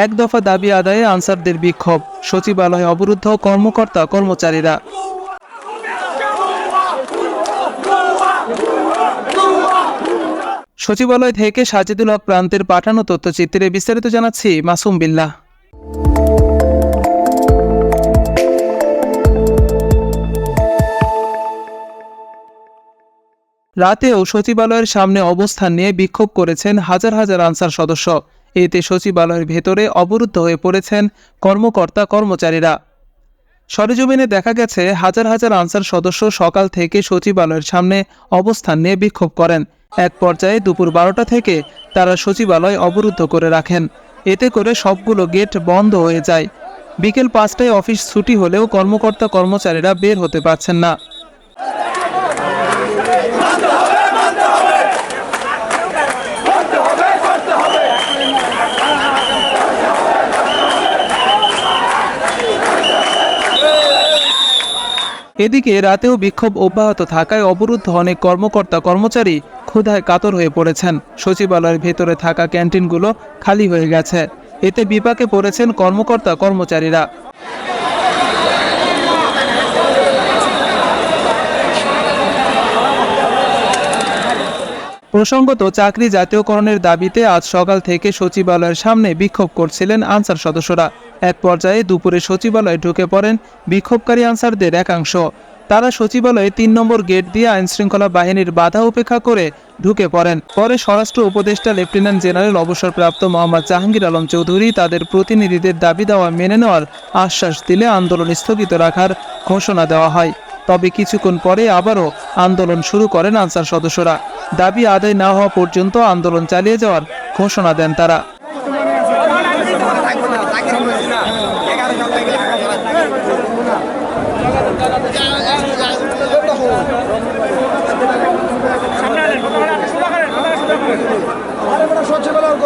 এক দফা দাবি আদায়ে আনসারদের বিক্ষোভ, সচিবালয়ে অবরুদ্ধ কর্মকর্তা কর্মচারীরা। সচিবালয় থেকে সাজিদুল হক প্রান্তের পাঠানো তথ্যচিত্রে বিস্তারিত জানাচ্ছি মাসুম বিল্লাহ। রাতেও সচিবালয়ের সামনে অবস্থান নিয়ে বিক্ষোভ করেছেন হাজার হাজার আনসার সদস্য। এতে সচিবালয়ের ভেতরে অবরুদ্ধ হয়ে পড়েছেন কর্মকর্তা কর্মচারীরা। সরেজমিনে দেখা গেছে হাজার হাজার আনসার সদস্য সকাল থেকে সচিবালয়ের সামনে অবস্থান নিয়ে বিক্ষোভ করেন। এক পর্যায়ে দুপুর 12টা থেকে তারা সচিবালয় অবরুদ্ধ করে রাখেন। এতে করে সবগুলো গেট বন্ধ হয়ে যায়। বিকেল 5টায় অফিস ছুটি হলেও কর্মকর্তা কর্মচারীরা বের হতে পারছেন না। এদিকে রাতেও বিক্ষোভ অব্যাহত থাকায় অবরুদ্ধ অনেক কর্মকর্তা কর্মচারী ক্ষুধায় কাতর হয়ে পড়েছেন। সচিবালয়ের ভেতরে থাকা ক্যান্টিনগুলো খালি হয়ে গেছে। এতে বিপাকে পড়েছেন কর্মকর্তা কর্মচারীরা। প্রসঙ্গত, চাকরি জাতীয়করণের দাবিতে আজ সকাল থেকে সচিবালয়ের সামনে বিক্ষোভ করছিলেন আনসার সদস্যরা। এক পর্যায়ে দুপুরে সচিবালয়ে ঢুকে পড়েন বিক্ষোভকারী আনসারদের একাংশ। তারা সচিবালয়ে 3 নম্বর গেট দিয়ে আইনশৃঙ্খলা বাহিনীর বাধা উপেক্ষা করে ঢুকে পড়েন। পরে স্বরাষ্ট্র উপদেষ্টা লেফটেন্যান্ট জেনারেল অবসরপ্রাপ্ত মোহাম্মদ জাহাঙ্গীর আলম চৌধুরী তাদের প্রতিনিধিদের দাবি দেওয়া মেনে নেওয়ার আশ্বাস দিলে আন্দোলন স্থগিত রাখার ঘোষণা দেওয়া হয়। তবে কিছুক্ষণ পরে আবারও আন্দোলন শুরু করেন আনসার সদস্যরা। দাবি আদায় না হওয়া পর্যন্ত আন্দোলন চালিয়ে যাওয়ার ঘোষণা দেন তারা। সচিবালয়